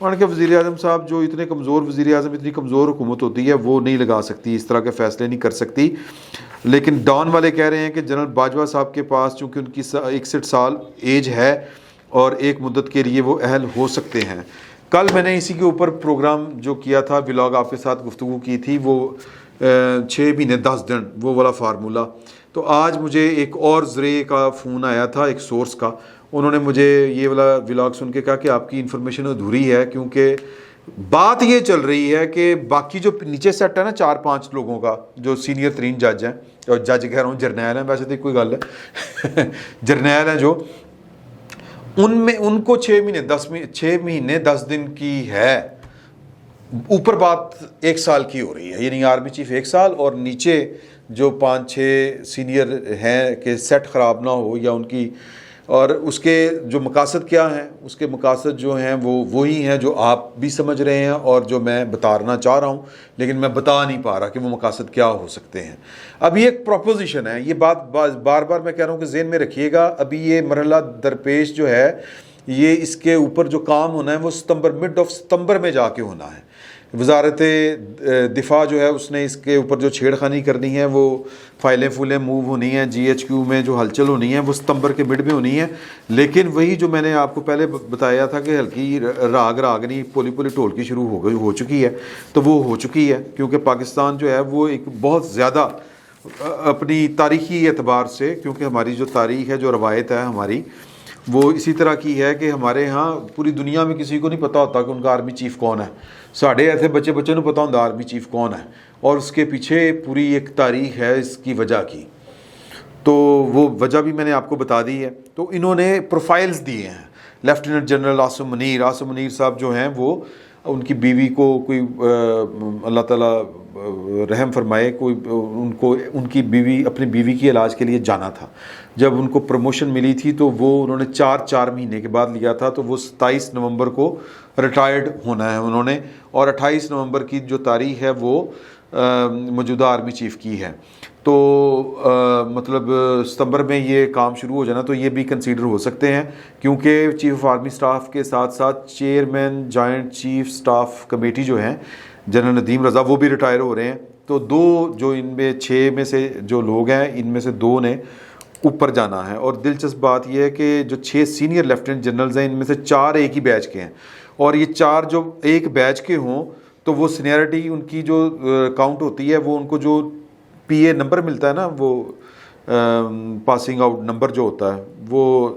انہوں نے کہا وزیر اعظم صاحب جو اتنے کمزور وزیر اعظم اتنی کمزور حکومت ہوتی ہے وہ نہیں لگا سکتی، اس طرح کے فیصلے نہیں کر سکتی. لیکن ڈان والے کہہ رہے ہیں کہ جنرل باجوہ صاحب کے پاس چونکہ ان کی 61 سال ایج ہے اور ایک مدت کے لیے وہ اہل ہو سکتے ہیں. کل میں نے اسی کے اوپر پروگرام جو کیا تھا، ولاگ آپ کے ساتھ گفتگو کی تھی، وہ 6 مہینے 10 دن وہ والا فارمولہ. تو آج مجھے ایک اور ذریعے کا فون آیا تھا، ایک سورس کا. انہوں نے مجھے یہ والا ولاگ سن کے کہا کہ آپ کی انفارمیشن ادھوری ہے، کیونکہ بات یہ چل رہی ہے کہ باقی جو نیچے سیٹ ہے نا 4-5 لوگوں کا جو سینئر ترین جج ہیں، اور جج کہہ رہا ہوں جرنیل ہیں، ویسے تو کوئی گل ہے جرنیل ہیں جو، ان میں ان کو 6 مہینے 10 دن کی ہے. اوپر بات 1 سال کی ہو رہی ہے، یعنی آرمی چیف 1 سال، اور نیچے جو 5-6 سینئر ہیں کہ سیٹ خراب نہ ہو یا ان کی. اور اس کے جو مقاصد کیا ہیں، اس کے مقاصد جو ہیں وہ وہی ہیں جو آپ بھی سمجھ رہے ہیں اور جو میں بتانا چاہ رہا ہوں، لیکن میں بتا نہیں پا رہا کہ وہ مقاصد کیا ہو سکتے ہیں. ابھی ایک پروپوزیشن ہے، یہ بات بار بار میں کہہ رہا ہوں کہ ذہن میں رکھیے گا. ابھی یہ مرحلہ درپیش جو ہے، یہ اس کے اوپر جو کام ہونا ہے وہ مڈ آف ستمبر میں جا کے ہونا ہے. وزارت دفاع جو ہے اس نے اس کے اوپر جو چھیڑخانی کرنی ہے، وہ فائلیں موو ہونی ہیں، جی ایچ کیو میں جو ہلچل ہونی ہے وہ ستمبر کے مڈ میں ہونی ہے. لیکن وہی جو میں نے آپ کو پہلے بتایا تھا کہ ہلکی راگنی پولی ڈھولکی شروع ہو چکی ہے، تو وہ ہو چکی ہے. کیونکہ پاکستان جو ہے وہ ایک بہت زیادہ اپنی تاریخی اعتبار سے، کیونکہ ہماری جو تاریخ ہے، جو روایت ہے ہماری، وہ اسی طرح کی ہے کہ ہمارے ہاں پوری دنیا میں کسی کو نہیں پتہ ہوتا کہ ان کا آرمی چیف کون ہے. ساڑھے ایسے بچے نوں پتہ ہوتا آرمی چیف کون ہے، اور اس کے پیچھے پوری ایک تاریخ ہے اس کی وجہ کی. تو وہ وجہ بھی میں نے آپ کو بتا دی ہے. تو انہوں نے پروفائلز دیے ہیں. لیفٹیننٹ جنرل عاصم منیر صاحب جو ہیں، وہ ان کی بیوی کو کوئی اللہ تعالیٰ رحم فرمائے، کوئی ان کی بیوی اپنی بیوی کی علاج کے لیے جانا تھا. جب ان کو پروموشن ملی تھی تو وہ انہوں نے 4 مہینے کے بعد لیا تھا. تو وہ 27 نومبر کو ریٹائرڈ ہونا ہے انہوں نے، اور 28 نومبر کی جو تاریخ ہے وہ موجودہ آرمی چیف کی ہے. تو مطلب ستمبر میں یہ کام شروع ہو جانا، تو یہ بھی کنسیڈر ہو سکتے ہیں. کیونکہ چیف آف آرمی سٹاف کے ساتھ ساتھ chairman joint chief staff committee جو ہیں جنرل ندیم رضا، وہ بھی ریٹائر ہو رہے ہیں. تو 2 جو ان میں 6 میں سے جو لوگ ہیں، ان میں سے 2 نے اوپر جانا ہے. اور دلچسپ بات یہ ہے کہ جو 6 سینئر لیفٹیننٹ جنرلز ہیں، ان میں سے 4 ایک ہی بیچ کے ہیں. اور یہ 4 جو ایک بیچ کے ہوں تو وہ سینئرٹی ان کی جو کاؤنٹ ہوتی ہے، وہ ان کو جو پی اے نمبر ملتا ہے نا، وہ پاسنگ آؤٹ نمبر جو ہوتا ہے، وہ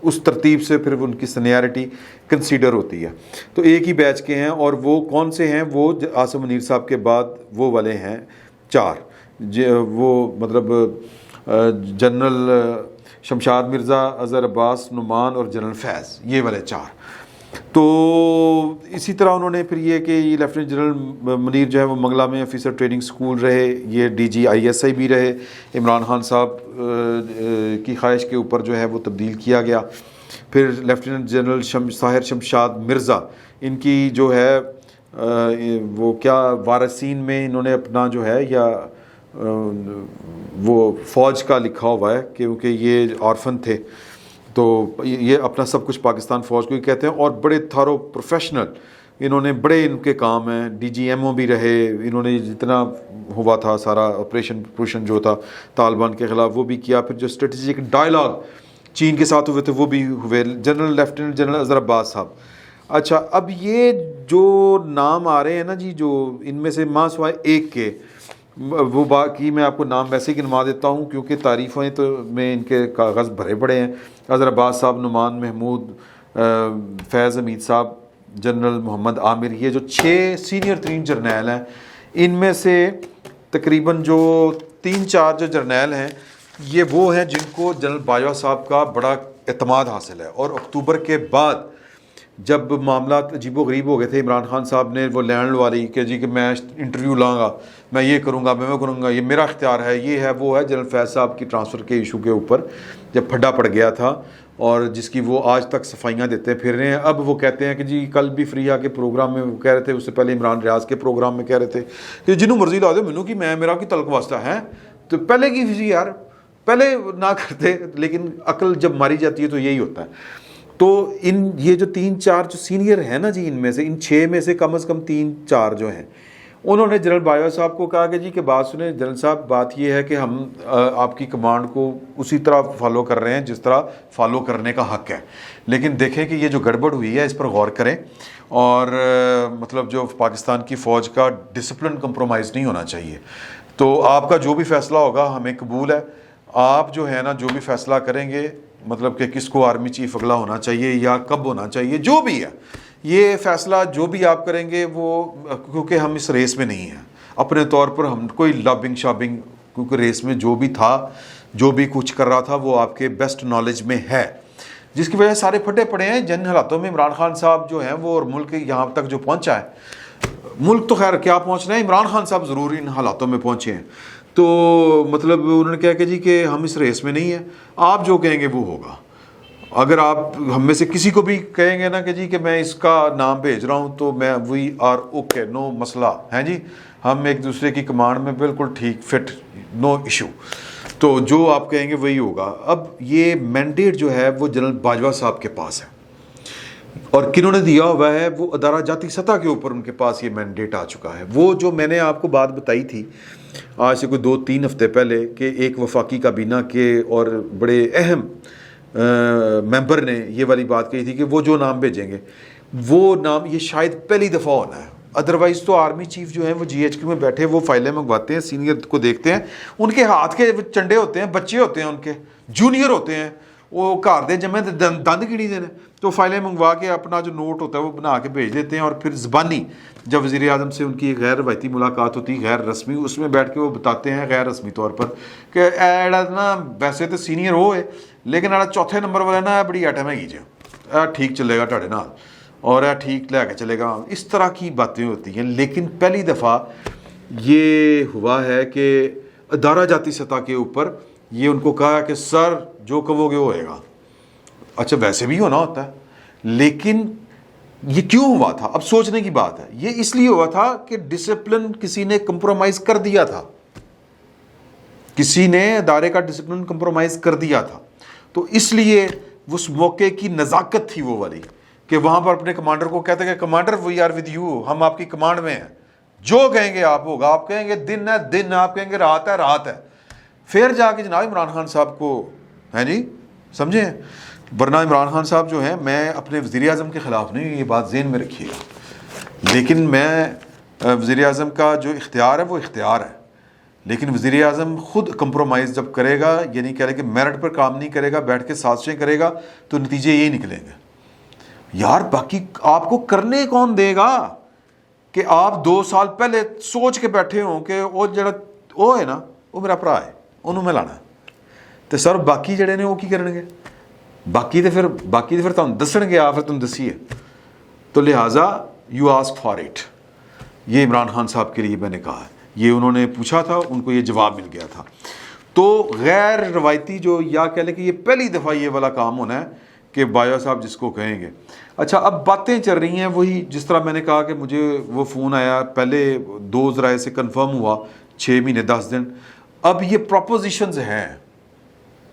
اس ترتیب سے پھر ان کی سینئرٹی کنسیڈر ہوتی ہے. تو ایک ہی بیچ کے ہیں. اور وہ کون سے ہیں؟ وہ عاصم منیر صاحب کے بعد وہ والے ہیں 4، وہ مطلب جنرل شمشاد مرزا، اظہر عباس، نعمان اور جنرل فیض، یہ والے 4. تو اسی طرح انہوں نے پھر یہ کہ یہ لیفٹیننٹ جنرل منیر جو ہے وہ منگلا میں آفیسر ٹریننگ سکول رہے، یہ ڈی جی ISI بھی رہے. عمران خان صاحب کی خواہش کے اوپر جو ہے وہ تبدیل کیا گیا. پھر لیفٹیننٹ جنرل طاہر شمشاد مرزا، ان کی جو ہے وہ کیا وارثین میں انہوں نے اپنا جو ہے یا وہ فوج کا لکھا ہوا ہے، کیونکہ یہ آرفن تھے، تو یہ اپنا سب کچھ پاکستان فوج کو ہی کہتے ہیں. اور بڑے تھارو پروفیشنل انہوں نے، بڑے ان کے کام ہیں. DGMO بھی رہے. انہوں نے جتنا ہوا تھا سارا آپریشن جو تھا طالبان کے خلاف وہ بھی کیا. پھر جو اسٹریٹجک ڈائلاگ چین کے ساتھ ہوئے تھے وہ بھی ہوئے. جنرل لیفٹیننٹ جنرل اظہر عباس صاحب. اچھا، اب یہ جو نام آ رہے ہیں نا جی، جو ان میں سے ماں سوائے ایک کے، وہ باقی میں آپ کو نام ویسے ہی گنوا دیتا ہوں کیونکہ تعریفیں تو میں ان کے کاغذ بھرے پڑے ہیں. اظہر عباس صاحب، نعمان محمود، فیض حمید صاحب، جنرل محمد عامر، یہ جو 6 سینئر ترین جرنیل ہیں، ان میں سے تقریباً جو 3-4 جو جرنیل ہیں یہ وہ ہیں جن کو جنرل باجوہ صاحب کا بڑا اعتماد حاصل ہے. اور اکتوبر کے بعد جب معاملات عجیب و غریب ہو گئے تھے، عمران خان صاحب نے وہ لینڈ والی کہ جی کہ میں انٹرویو لاؤں گا، میں یہ کروں گا، میں کروں گا، یہ میرا اختیار ہے، یہ ہے وہ ہے. جنرل فیض صاحب کی ٹرانسفر کے ایشو کے اوپر جب پھڈا پڑ گیا تھا، اور جس کی وہ آج تک صفائیاں دیتے پھر رہے ہیں. اب وہ کہتے ہیں کہ جی کل بھی فری کے پروگرام میں وہ کہہ رہے تھے، اس سے پہلے عمران ریاض کے پروگرام میں کہہ رہے تھے کہ جنہوں مرضی لا دو، مینوں کی میں میرا کی تلق واسطہ ہے. تو پہلے کی یار پہلے نہ کرتے، لیکن عقل جب ماری جاتی ہے تو یہی ہوتا ہے. تو یہ جو 3-4 جو سینئر ہیں نا جی، ان میں سے ان 6 میں سے کم از کم 3-4 جو ہیں، انہوں نے جنرل باجوہ صاحب کو کہا کہ جی کہ بات سنیں جنرل صاحب، بات یہ ہے کہ ہم آپ کی کمانڈ کو اسی طرح فالو کر رہے ہیں جس طرح فالو کرنے کا حق ہے، لیکن دیکھیں کہ یہ جو گڑبڑ ہوئی ہے اس پر غور کریں، اور مطلب جو پاکستان کی فوج کا ڈسپلن کمپرومائز نہیں ہونا چاہیے، تو آپ کا جو بھی فیصلہ ہوگا ہمیں قبول ہے، آپ جو ہے نا جو بھی فیصلہ کریں گے، مطلب کہ کس کو آرمی چیف اگلا ہونا چاہیے یا کب ہونا چاہیے، جو بھی ہے یہ فیصلہ جو بھی آپ کریں گے وہ، کیونکہ ہم اس ریس میں نہیں ہیں اپنے طور پر، ہم کوئی لابنگ شابنگ، کیونکہ ریس میں جو بھی تھا، جو بھی کچھ کر رہا تھا وہ آپ کے بیسٹ نالج میں ہے، جس کی وجہ سے سارے پھٹے پڑے ہیں جن حالاتوں میں عمران خان صاحب جو ہیں وہ، اور ملک یہاں تک جو پہنچا ہے، ملک تو خیر کیا پہنچنا ہے، عمران خان صاحب ضرور ان حالاتوں میں پہنچے ہیں، تو مطلب انہوں نے کہا کہ جی کہ ہم اس ریس میں نہیں ہیں، آپ جو کہیں گے وہ ہوگا، اگر آپ ہم میں سے کسی کو بھی کہیں گے نا کہ جی کہ میں اس کا نام بھیج رہا ہوں تو میں وی آر اوکے، نو مسئلہ ہے جی، ہم ایک دوسرے کی کمانڈ میں بالکل ٹھیک فٹ، نو ایشو، تو جو آپ کہیں گے وہی ہوگا۔ اب یہ مینڈیٹ جو ہے وہ جنرل باجوہ صاحب کے پاس ہے، اور کنہوں نے دیا ہوا ہے، وہ ادارہ جاتی سطح کے اوپر ان کے پاس یہ مینڈیٹ آ چکا ہے۔ وہ جو میں نے آپ کو بات بتائی تھی آج سے کوئی 2-3 ہفتے پہلے کہ ایک وفاقی کابینہ کے اور بڑے اہم ممبر نے یہ والی بات کہی تھی کہ وہ جو نام بھیجیں گے وہ نام یہ شاید پہلی دفعہ ہونا ہے، ادروائز تو آرمی چیف جو ہیں وہ جی ایچ کیو میں بیٹھے وہ فائلیں منگواتے ہیں، سینئر کو دیکھتے ہیں، ان کے ہاتھ کے چنڈے ہوتے ہیں، بچے ہوتے ہیں، ان کے جونیئر ہوتے ہیں، وہ گھر دے جمع دند گڑی دینے، تو فائلیں منگوا کے اپنا جو نوٹ ہوتا ہے وہ بنا کے بھیج دیتے ہیں، اور پھر زبانی جب وزیر اعظم سے ان کی غیر روایتی ملاقات ہوتی ہے غیر رسمی، اس میں بیٹھ کے وہ بتاتے ہیں غیر رسمی طور پر کہ ایڑا نا ویسے تو سینئر ہو ہے لیکن ایڑا چوتھے نمبر والا نا بڑی ایٹم ہے جی، ٹھیک چلے گا ٹاڑے نال اور ٹھیک لے کے چلے گا، اس طرح کی باتیں ہوتی ہیں۔ لیکن پہلی دفعہ یہ ہوا ہے کہ ادارہ جاتی سطح کے اوپر یہ ان کو کہا کہ سر جو کہو گے وہ ہوئے گا۔ اچھا ویسے بھی ہونا ہوتا ہے، لیکن یہ کیوں ہوا تھا؟ اب سوچنے کی بات ہے، یہ اس لیے ہوا تھا کہ ڈسپلن کسی نے کمپرومائز کر دیا تھا، کسی نے ادارے کا ڈسپلن کمپرومائز کر دیا تھا، تو اس لیے اس موقع کی نزاکت تھی وہ والی کہ وہاں پر اپنے کمانڈر کو کہتے کہ commander we are with you, ہم آپ کی کمانڈ میں ہیں، جو کہیں گے آپ ہوگا، آپ کہیں گے دن ہے دن، آپ کہیں گے رات ہے رات ہے، پھر جا کے جناب عمران خان صاحب کو ہیں جی سمجھیں، ورنہ عمران خان صاحب جو ہیں، میں اپنے وزیر اعظم کے خلاف نہیں، یہ بات ذہن میں رکھیے گا، لیکن میں وزیر اعظم کا جو اختیار ہے وہ اختیار ہے، لیکن وزیر اعظم خود کمپرومائز جب کرے گا، یعنی کہہ رہے کہ میرٹ پر کام نہیں کرے گا، بیٹھ کے سازشیں کرے گا، تو نتیجے یہی نکلیں گے یار۔ باقی آپ کو کرنے کون دے گا کہ آپ 2 سال پہلے سوچ کے بیٹھے ہوں کہ وہ جڑا وہ ہے نا وہ میرا بھرا ہے، انہوں میں لانا ہے، تو سر باقی جڑے نے وہ کی کرن گے؟ باقی تو پھر تم دسن گے، آپ پھر تم دسیے، تو لہٰذا یو آسک فار اٹ، یہ عمران خان صاحب کے لیے میں نے کہا ہے، یہ انہوں نے پوچھا تھا، ان کو یہ جواب مل گیا تھا، تو غیر روایتی جو یا کہہ لیں کہ یہ پہلی دفعہ یہ والا کام ہونا ہے کہ باجوہ صاحب جس کو کہیں گے۔ اچھا اب باتیں چل رہی ہیں وہی جس طرح میں نے کہا کہ مجھے وہ فون آیا، پہلے 2 ذرائع سے کنفرم ہوا 6 مہینے 10 دن، اب یہ پروپوزیشنز ہیں،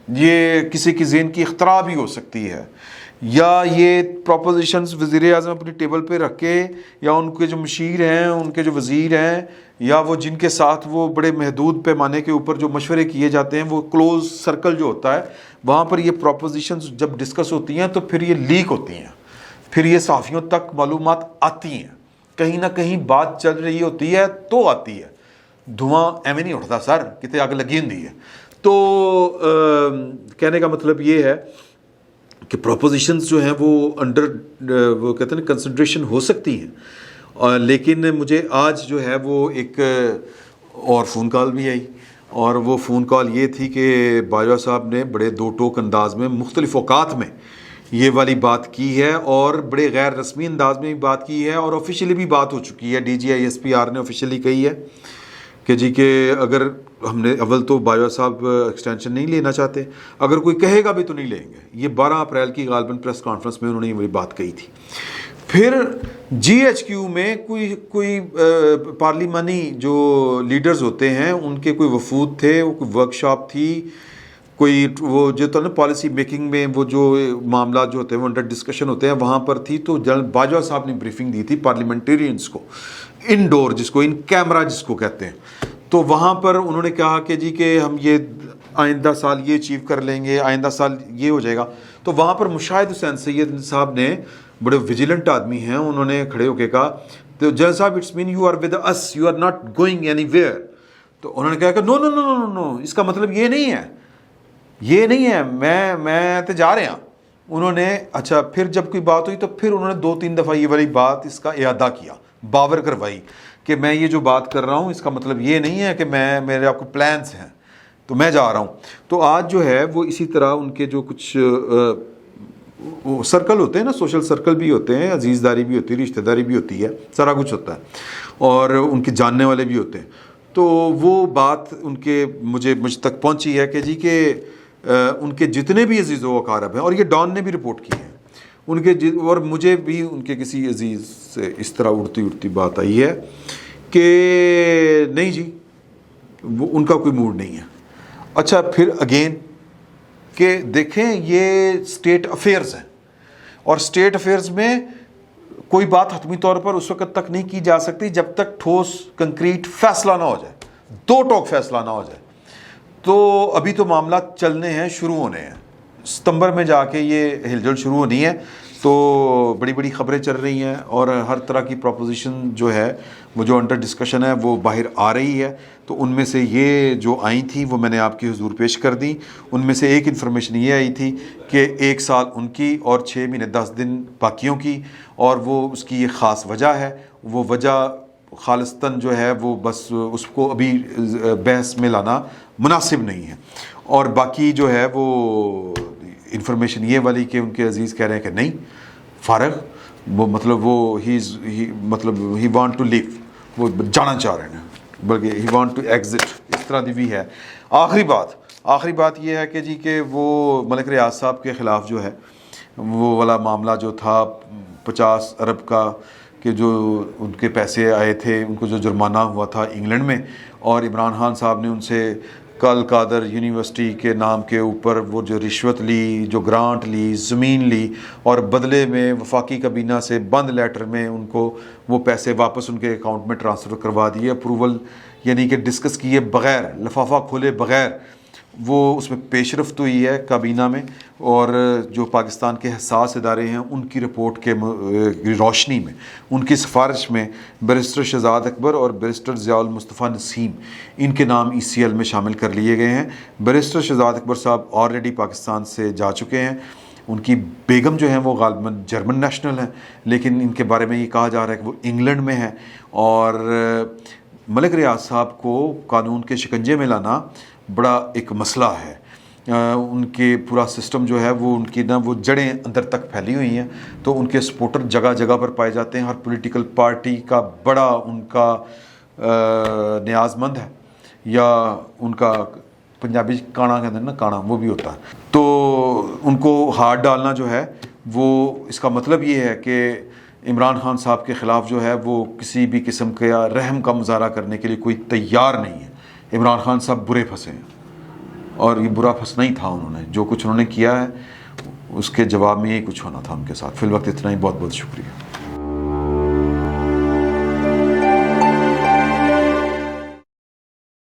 یہ کسی کی ذہن کی اختراع بھی ہو سکتی ہے، یا یہ پروپوزیشنز وزیر اعظم اپنی ٹیبل پہ رکھ کے، یا ان کے جو مشیر ہیں، ان کے جو وزیر ہیں، یا وہ جن کے ساتھ وہ بڑے محدود پیمانے کے اوپر جو مشورے کیے جاتے ہیں، وہ کلوز سرکل جو ہوتا ہے وہاں پر یہ پروپوزیشنز جب ڈسکس ہوتی ہیں تو پھر یہ لیک ہوتی ہیں، پھر یہ صحافیوں تک معلومات آتی ہیں، کہیں نہ کہیں بات چل رہی ہوتی ہے تو آتی ہے، دھواں ایویں نہیں اٹھتا سر، کتے آگ لگی ہوتی ہے۔ تو کہنے کا مطلب یہ ہے کہ پروپوزیشنز جو ہیں وہ وہ کہتے ہیں کنسیڈریشن ہو سکتی ہیں، لیکن مجھے آج جو ہے وہ ایک اور فون کال بھی آئی، اور وہ فون کال یہ تھی کہ باجوہ صاحب نے بڑے 2 ٹوک انداز میں مختلف اوقات میں یہ والی بات کی ہے، اور بڑے غیر رسمی انداز میں بھی بات کی ہے، اور آفیشیلی بھی بات ہو چکی ہے، D G I S P R نے آفیشیلی کہی ہے کہ جی کہ اگر ہم نے اول تو باجوہ صاحب ایکسٹینشن نہیں لینا چاہتے، اگر کوئی کہے گا بھی تو نہیں لیں گے، یہ 12 اپریل کی غالباً پریس کانفرنس میں انہوں نے یہ بات کہی تھی۔ پھر جی ایچ کیو میں کوئی پارلیمانی جو لیڈرز ہوتے ہیں ان کے کوئی وفود تھے، وہ کوئی ورک شاپ تھی، کوئی وہ جو تو نا پالیسی میکنگ میں وہ جو معاملات جو ہوتے ہیں وہ انڈر ڈسکشن ہوتے ہیں وہاں پر تھی، تو جنرل باجوہ صاحب نے بریفنگ دی تھی پارلیمنٹیرینز کو، انڈور جس کو ان کیمرہ جس کو کہتے ہیں، تو وہاں پر انہوں نے کہا کہ جی کہ ہم یہ آئندہ سال یہ اچیو کر لیں گے، آئندہ سال یہ ہو جائے گا. تو وہاں پر مشاہد حسین سید صاحب نے، بڑے ویجیلنٹ آدمی ہیں، انہوں نے کھڑے ہو کے کہا تو جنرل صاحب it's man you are with us, you are not going anywhere. تو انہوں نے کہا کہ نو نو نو نو نو، اس کا مطلب یہ نہیں ہے، یہ نہیں ہے، میں تو جا رہے ہیں. انہوں نے اچھا پھر جب کوئی بات ہوئی تو پھر انہوں نے 2-3 دفعہ یہ والی بات اس کا اعادہ کیا، باور کروائی کہ میں یہ جو بات کر رہا ہوں اس کا مطلب یہ نہیں ہے کہ میرے آپ کو پلانس ہیں تو میں جا رہا ہوں. تو آج جو ہے وہ اسی طرح ان کے جو کچھ سرکل ہوتے ہیں نا، سوشل سرکل بھی ہوتے ہیں، عزیز داری بھی ہوتی ہے، رشتہ داری بھی ہوتی ہے، سارا کچھ ہوتا ہے، اور ان کے جاننے والے بھی ہوتے ہیں. تو وہ بات ان کے مجھ تک پہنچی ہے کہ جی کہ ان کے جتنے بھی عزیز و اقارب ہیں، اور یہ ڈان نے بھی رپورٹ کی ہے ان کے، اور مجھے بھی ان کے کسی عزیز سے اس طرح اڑتی بات آئی ہے کہ نہیں جی وہ ان کا کوئی موڈ نہیں ہے. اچھا پھر اگین کہ دیکھیں یہ اسٹیٹ افیئرز ہیں، اور اسٹیٹ افیئرز میں کوئی بات حتمی طور پر اس وقت تک نہیں کی جا سکتی جب تک ٹھوس کنکریٹ فیصلہ نہ ہو جائے، دو ٹوک فیصلہ نہ ہو جائے. تو ابھی تو معاملات چلنے ہیں، شروع ہونے ہیں، ستمبر میں جا کے یہ ہل جل شروع ہونی ہے. تو بڑی بڑی خبریں چل رہی ہیں، اور ہر طرح کی پروپوزیشن جو ہے وہ جو انڈر ڈسکشن ہے وہ باہر آ رہی ہے. تو ان میں سے یہ جو آئی تھیں وہ میں نے آپ کی حضور پیش کر دیں. ان میں سے ایک انفارمیشن یہ آئی تھی کہ 1 سال ان کی اور 6 مہینے 10 دن باقیوں کی، اور وہ اس کی یہ خاص وجہ ہے. وہ وجہ خالصتاً جو ہے وہ بس اس کو ابھی بحث میں لانا مناسب نہیں ہے. اور باقی جو ہے وہ انفارمیشن یہ والی کہ ان کے عزیز کہہ رہے ہیں کہ نہیں فارغ، وہ مطلب وہ ہی وانٹ ٹو لیو، وہ جانا چاہ رہے ہیں، بلکہ ہی وانٹ ٹو ایگزٹ، اس طرح دی بھی ہے. آخری بات یہ ہے کہ جی کہ وہ ملک ریاض صاحب کے خلاف جو ہے وہ والا معاملہ جو تھا 50 ارب کا، کہ جو ان کے پیسے آئے تھے، ان کو جو جرمانہ ہوا تھا انگلینڈ میں، اور عمران خان صاحب نے ان سے کل قادر یونیورسٹی کے نام کے اوپر وہ جو رشوت لی، جو گرانٹ لی، زمین لی، اور بدلے میں وفاقی کابینہ سے بند لیٹر میں ان کو وہ پیسے واپس ان کے اکاؤنٹ میں ٹرانسفر کروا دیے، اپروول یعنی کہ ڈسکس کیے بغیر، لفافہ کھولے بغیر وہ اس میں پیش رفت ہوئی ہے کابینہ میں. اور جو پاکستان کے حساس ادارے ہیں ان کی رپورٹ کے روشنی میں، ان کی سفارش میں بیرسٹر شہزاد اکبر اور بیرسٹر ضیاء المصطفیٰ نسیم ان کے نام ECL میں شامل کر لیے گئے ہیں. بیرسٹر شہزاد اکبر صاحب آلریڈی پاکستان سے جا چکے ہیں. ان کی بیگم جو ہیں وہ غالباً جرمن نیشنل ہیں، لیکن ان کے بارے میں یہ کہا جا رہا ہے کہ وہ انگلینڈ میں ہیں. اور ملک ریاض صاحب کو قانون کے شکنجے میں لانا بڑا ایک مسئلہ ہے. ان کے پورا سسٹم جو ہے وہ ان کی وہ جڑیں اندر تک پھیلی ہوئی ہیں. تو ان کے سپورٹر جگہ جگہ پر پائے جاتے ہیں. ہر پولیٹیکل پارٹی کا بڑا ان کا نیاز مند ہے، یا ان کا پنجابی کانا کہتے ہیں نا، کانا وہ بھی ہوتا ہے. تو ان کو ہاتھ ڈالنا جو ہے وہ اس کا مطلب یہ ہے کہ عمران خان صاحب کے خلاف جو ہے وہ کسی بھی قسم کا رحم کا مظاہرہ کرنے کے لیے کوئی تیار نہیں ہے. عمران خان صاحب برے پھنسے ہیں، اور یہ برا پھنسنا ہی تھا. انہوں نے جو کچھ انہوں نے کیا ہے اس کے جواب میں یہی کچھ ہونا تھا ان کے ساتھ. فی الوقت اتنا ہی. بہت بہت شکریہ.